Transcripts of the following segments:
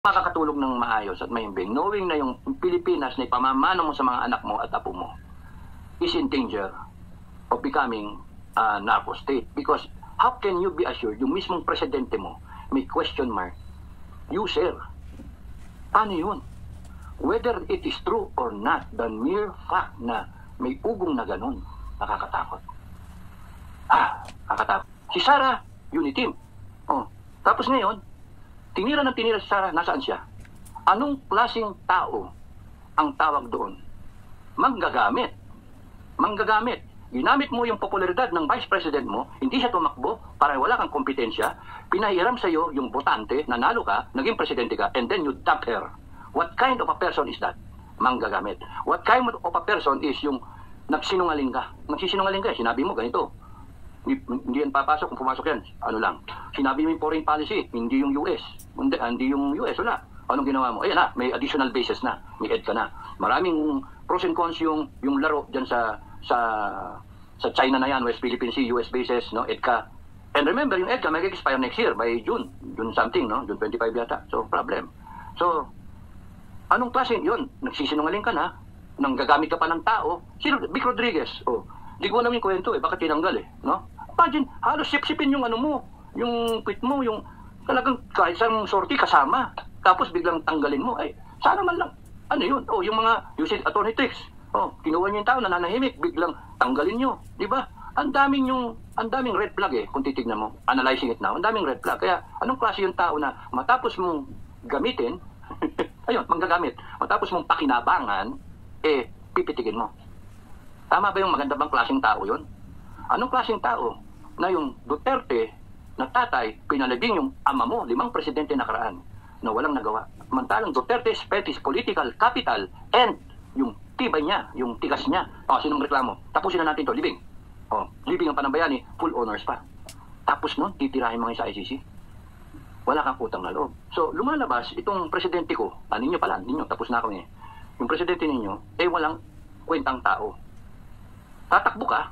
makakatulog ng maayos at mahimbing, knowing na yung Pilipinas na ipamamano mo sa mga anak mo at apo mo is in danger of becoming a narco state. Because how can you be assured, yung mismong presidente mo, may question mark, you sir, paano yun? Whether it is true or not, the mere fact na may ugong na ganun, nakakatakot. Nakakatakot. Si Sara, Unitim. Tapos ngayon, tinira si Sara, nasaan siya? Anong klaseng tao ang tawag doon? Manggagamit. Manggagamit. Ginamit mo yung popularidad ng Vice President mo, hindi siya tumakbo para wala kang kompetensya, pinahiram sa iyo yung botante, nanalo ka, naging presidente ka, and then you dump her. What kind of a person is that? Manggagamit. What kind of a person is yung nagsinungaling ka? Nagsisinungaling ka, sinabi mo ganito. Hindi yan papasok, kung pumasok yan, ano lang. Sinabi mo yung foreign policy, hindi yung US. Hindi yung US, wala. Anong ginawa mo? Ayan na, may additional bases na, may EDCA na. Maraming pros and cons yung laro dyan sa China na yan, West Philippine Sea, US bases, no, EDCA. And remember, yung EDCA may expire next year by June something, no, June 25 yata. So, problem. So, anong klase yun? Nagsisinungaling ka na, nang gagamit ka pa ng tao. Sino? Vic Rodriguez. Di ko namin kwento bakit tinanggal no? Imagine, halos sip-sipin yung ano mo, yung quit mo, yung talagang kahit isang sorti kasama, tapos biglang tanggalin mo. Sana man lang, ano yun? Yung mga usage attorney tricks. Kinuha niyo yung tao, nananahimik, biglang tanggalin nyo. Di ba? Ang daming red flag kung titignan mo, analyzing it now, ang daming red flag. Kaya, anong klase yung tao na matapos mong gamitin, ayun, manggagamit, matapos mong pakinabangan, pipitigin mo. Tama ba yung maganda bang klaseng tao yun? Anong klaseng tao na yung Duterte na tatay, pinalabing yung ama mo, 5 presidente nakaraan na walang nagawa. Mantalang Duterte spent his political capital and yung tibay niya, yung tigas niya. Sinong reklamo? Tapusin na natin to, libing. Libing ang Panambayani, full honors pa. Tapos nun, titirahin mga sa ICC. Wala kang utang na loob. So, lumalabas, itong presidente ko, ninyo pala, ninyo, tapos na ako yung presidente ninyo, walang kwentang tao. Tatakbo ka,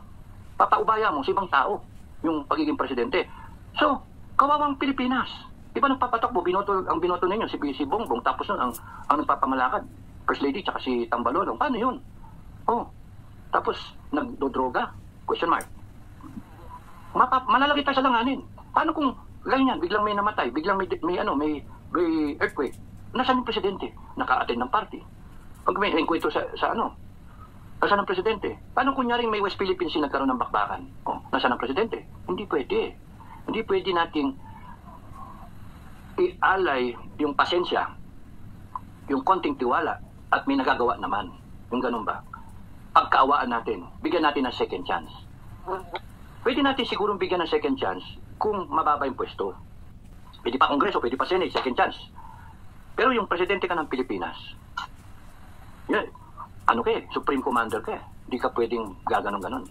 papaubaya mo sa ibang tao yung pagiging presidente. So, kawawang Pilipinas. Iba nagpapatakbo, ang binoto ninyo, si Bongbong, tapos nun, ang nagpapamalakad, First Lady, tsaka si Tambalolong. Paano yun? Tapos, nagdodroga? Question mark. Malalagay tayo sa langanin. Paano kung ganyan, biglang may namatay, biglang may earthquake? Nasaan yung presidente? Naka-attend ng party. Pag may enkwento sa nasaan ang presidente? Paano kunyaring may West Philippines nagkaroon ng bakbakan? Nasaan ang presidente? Hindi pwede. Hindi pwede nating ialay yung pasensya, yung konting tiwala, at may nagagawa naman. Yung ganun ba? Pagkaawaan natin, bigyan natin ng second chance. Pwede natin sigurong bigyan ng second chance kung mababa yung pwesto. Pwede pa Kongreso, pwede pa Senate, second chance. Pero yung presidente ka ng Pilipinas, Supreme Commander ka. Hindi ka pwedeng gaganon-ganon.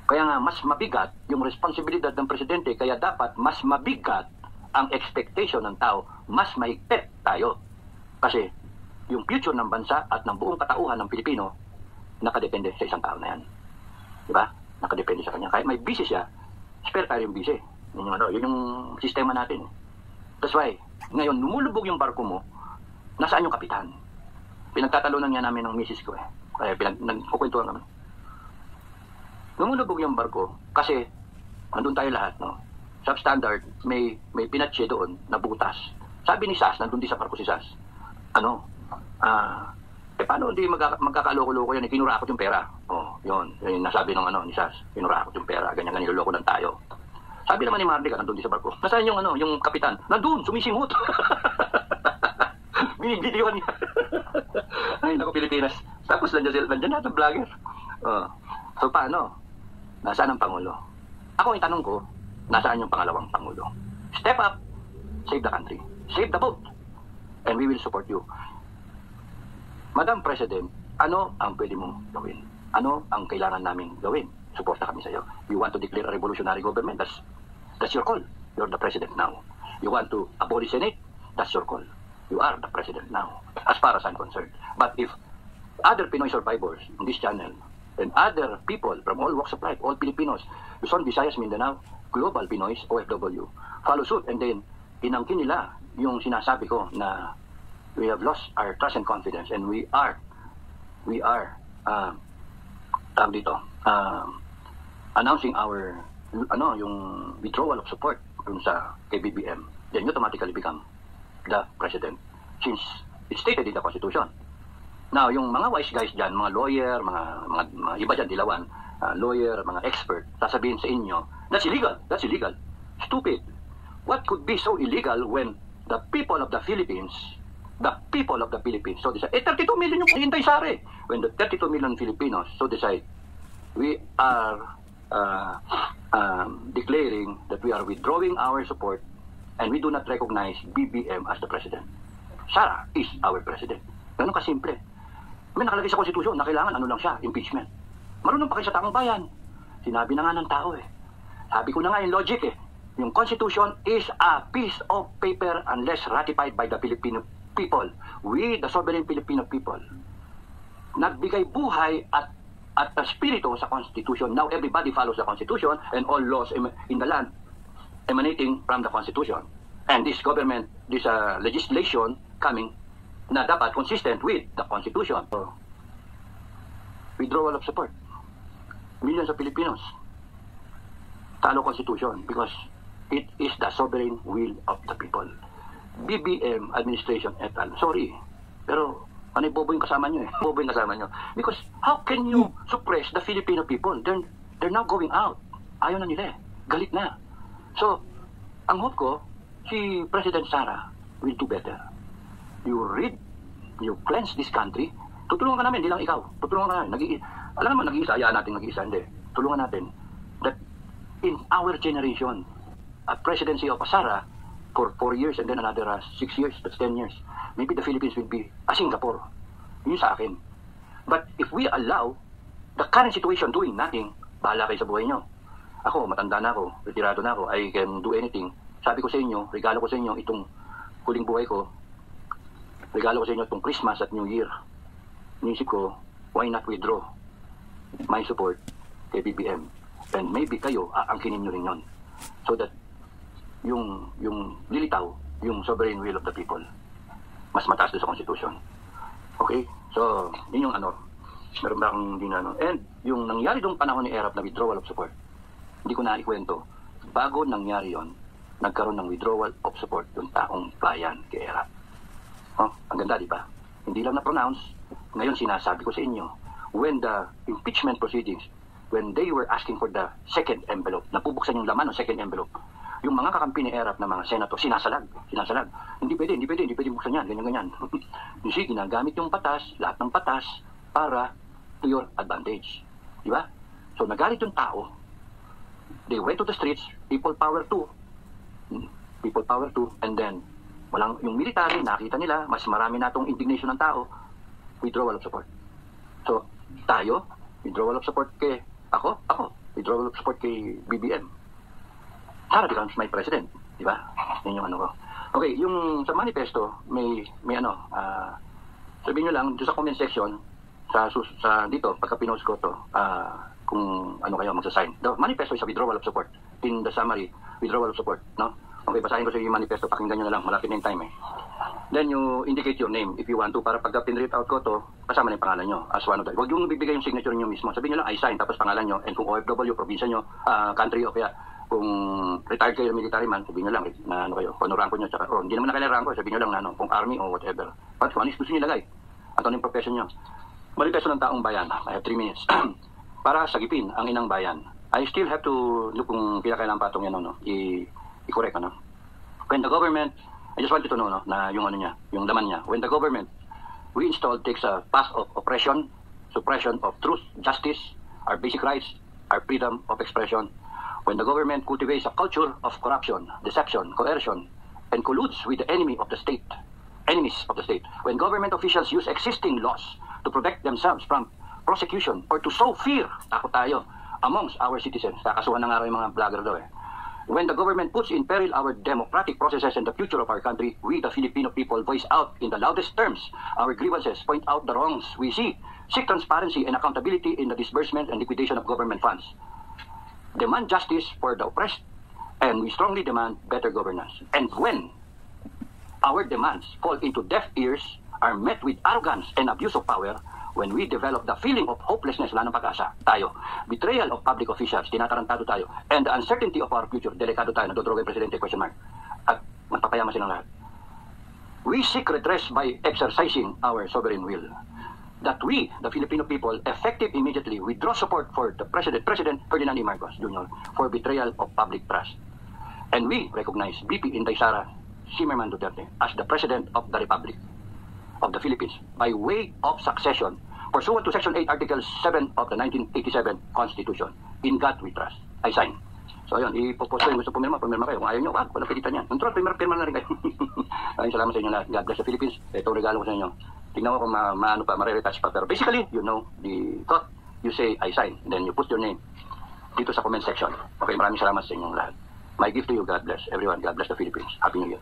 Kaya nga, mas mabigat yung responsibilidad ng presidente, kaya dapat mas mabigat ang expectation ng tao, mas mahigpit tayo. Kasi yung future ng bansa at ng buong katauhan ng Pilipino, nakadepende sa isang tao na yan. Diba? Nakadepende sa kanya. Kahit may busy siya, spare tayo yung busy. Yun yung sistema natin. That's why, ngayon, lumulubog yung barko mo, nasaan yung kapitan? Pinagtatalunan niya namin ng misis ko Kaya nagkukwentuhan kami. Lumulubog yung barko kasi andun tayo lahat, no? Substandard, may pinatche doon na butas. Sabi ni Sas, nandun di sa barko si Sas, paano hindi magkakaloko-loko yan? Kinurakot yung pera. Yun nasabi ng ni Sas, kinurakot yung pera, ganyan niloloko lang tayo. Sabi naman ni Marlica, nandun di sa barko, nasaan yung kapitan? Nandun, sumisimot. Binibidyoan niya. Ay, naku, Pilipinas. Tapos nandiyan natin vlogger. So, paano? Nasaan ang Pangulo? Ako, ang tanong ko, nasaan yung pangalawang Pangulo? Step up, save the country. Save the boat. And we will support you. Madam President, ano ang pwede mong gawin? Ano ang kailangan namin gawin? Suporta kami sa iyo. You want to declare a revolutionary government? That's your call. You're the President now. You want to abolish Senate? That's your call. You are the President now, as far as I'm concerned. But if other Pinoy survivors in this channel and other people from all walks of life, all Filipinos, Luzon, Visayas, Mindanao, global Pinoys, OFW, follow suit and then inangkin nila yung sinasabi ko na we have lost our trust and confidence and we are tawag dito, announcing our yung withdrawal of support dun sa kay BBM, then you automatically become the president since it's stated in the Constitution. Now, yung mga wise guys dyan, mga lawyer, mga iba dyan, dilawan, lawyer, mga expert, sasabihin sa inyo, that's illegal, stupid. What could be so illegal when the people of the Philippines, so decide, 32 million yung hintay sare. When the 32 million Filipinos so decide, we are declaring that we are withdrawing our support and we do not recognize BBM as the president. Sara is our president. Ganun kasimple. May nakalagay sa konstitusyon na kailangan ano lang siya, impeachment. Marunong pa kayo sa taong bayan. Sinabi na nga ng tao eh. Sabi ko na nga yung logic eh. Yung constitution is a piece of paper unless ratified by the Filipino people. We, the sovereign Filipino people, nagbigay buhay at espiritu sa Constitution. Now everybody follows the Constitution and all laws in the land emanating from the Constitution. And this government, this legislation coming na dapat consistent with the Constitution. So, withdrawal of support. Millions of Filipinos talo Constitution because it is the sovereign will of the people. BBM administration et al. Sorry, pero ano bobo yung kasama nyo eh. Bobo yung kasama nyo. Because how can you suppress the Filipino people? They're now going out. Ayaw na nila eh. Galit na. So, ang hope ko, si President Sara will do better. You cleanse this country. Tutulungan ka namin, hindi lang ikaw. Tutulungan ka namin. Alam naman, nag-iisa. Hayaan natin nag-iisa. Hindi. Tulungan natin that in our generation, a presidency of Sara for 4 years and then another 6 years, that's 10 years. Maybe the Philippines will be a Singapore. Yun sa akin. But if we allow the current situation doing nothing, bahala kayo sa buhay nyo. Ako, matanda na ako, retirado na ako, I can do anything. Sabi ko sa inyo, regalo ko sa inyo itong huling buhay ko, regalo ko sa inyo itong Christmas at New Year. Inisip ko, why not withdraw my support kay BBM? And maybe kayo, aangkinin nyo rin yun. So that yung lilitaw, yung sovereign will of the people, mas mataas doon sa Constitution. Okay? So, yun yung meron ba akong hindi na And yung nangyari doong panahon ni ERAP na withdrawal of support, hindi ko na ikwento. Bago nangyari yon, nagkaroon ng withdrawal of support yung taong bayan kay ERAP. Oh, ang ganda, di ba? Hindi lang na-pronounce. Ngayon, sinasabi ko sa inyo, when the impeachment proceedings, when they were asking for the second envelope, napubuksan yung laman ng second envelope, yung mga kakampi ni ERAP na mga senator, sinasalag. Hindi pwede buksan yan, ganyan. Kasi ginagamit yung patas, lahat ng patas, para to your advantage. Di ba? So, nagalit yung tao. They went to the streets, people power too, and then, yung military, nakita nila, mas marami na itong indignation ng tao, withdrawal of support. So, tayo, withdrawal of support kay withdrawal of support kay BBM. Sara becomes my president, di ba? Yan yung ko. Okay, yung sa manifesto, may sabihin nyo lang, doon sa comment section, sa dito, pagka pinost ko to, kung ano kayo magsasign. The manifesto is a withdrawal of support. In the summary, withdrawal of support, no? Okay, basahin ko sa yung manifesto, pakinggan nyo na lang, malapit na yung time eh. Then you indicate your name if you want to, para pagka pinread out ko to, kasama na yung pangalan nyo as one of the. Huwag yung bibigay yung signature nyo mismo. Sabihin nyo lang, I sign, tapos pangalan nyo, and kung OFW, probinsya nyo, country o kaya, kung retired kayo military man, sabihin nyo lang na ano kayo, kung ano ranko nyo, tsaka, hindi naman na kailangan ranko, sabihin nyo lang na kung army o whatever. But kung ano gusto nyo ilagay, at ano yung profession nyo. Manifesto ng taong bayan, I have 3 minutes. Para sagipin ang inang bayan, I still have to look kung kailangan patong yan, i-correct, When the government, I just want you to know, na yung yung laman niya. When the government we installed takes a path of oppression, suppression of truth, justice, our basic rights, our freedom of expression. When the government cultivates a culture of corruption, deception, coercion, and colludes with the enemies of the state. When government officials use existing laws to protect themselves from prosecution or to sow fear, takot tayo, amongst our citizens. Kakasuhan na nga rin yung mga vlogger daw eh. When the government puts in peril our democratic processes and the future of our country, we, the Filipino people, voice out in the loudest terms our grievances, point out the wrongs we see, seek transparency and accountability in the disbursement and liquidation of government funds, demand justice for the oppressed, and we strongly demand better governance. And when our demands fall into deaf ears, are met with arrogance and abuse of power, when we develop the feeling of hopelessness, wala ng pag-asa tayo, betrayal of public officials, tinatarantado tayo, and the uncertainty of our future, delikado tayo, nadodroga yung presidente, question mark, at magpapayama silang lahat. We seek redress by exercising our sovereign will. That we, the Filipino people, effective immediately withdraw support for the President Ferdinand E. Marcos Jr. for betrayal of public trust. And we recognize BP Inday Sara Zimmerman Duterte as the President of the Republic of the Philippines by way of succession pursuant to Section 8, Article 7 of the 1987 Constitution. In God we trust. I sign. So ayun, ipoposto yung gusto pumirma kayo. Kung ayaw nyo, wag, walang pilitan yan. Control, pirma na rin kayo. Ayun, salamat sa inyo lahat. God bless the Philippines. Itong regalo ko sa inyo. Tingnan ko kung ma-retouch pa. Pero basically, you know the thought. You say, I sign. And then you put your name dito sa comment section. Okay, maraming salamat sa inyong lahat. My gift to you, God bless everyone. God bless the Philippines. Happy New Year.